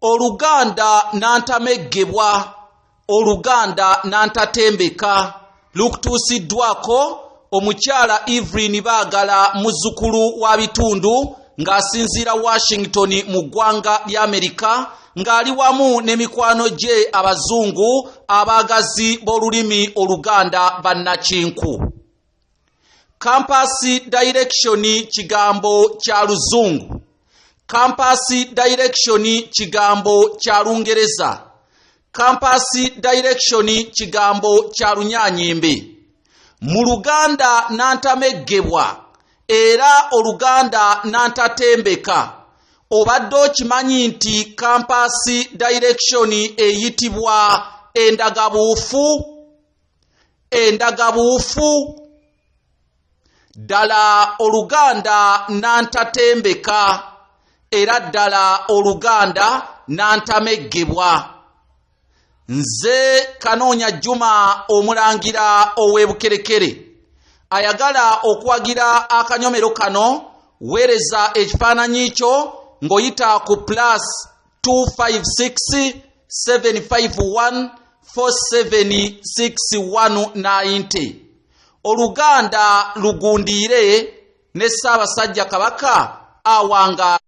Oluganda nantameggebwa, Oluganda nantatembeka. Lukutuusiddwako omukyala Evelyn Baagala muzzukulu wa bitundu ng'asinziira Washington mu ggwanga lya Amerika ng'ali wamu n'emikwano gye abazungu abaagazi b'olulimi Oluganda bannakinku. Campus direction kigambo kya Luzungu. Campus direction kigambo kya Lungereza. Campus direction kigambo kya Lunyanyimbe. Mu Luganda nantameggebwa era Oluganda nantatembeka. Obadde okimanyi nti campus direction eyitibwa endagabuufu? Endagabuufu. Ddala Oluganda nantatembeka era ddala Oluganda nantameggebwa. Nze Kanoonya Juma omulangira ow'Ebukerekere ayagala okuwagira akanyomero kano, weereza ekifaananyi kyo ng'oyita ku +256 751 476 Oluganda lugundiire ne Ssaabasajja Kabaka awanga.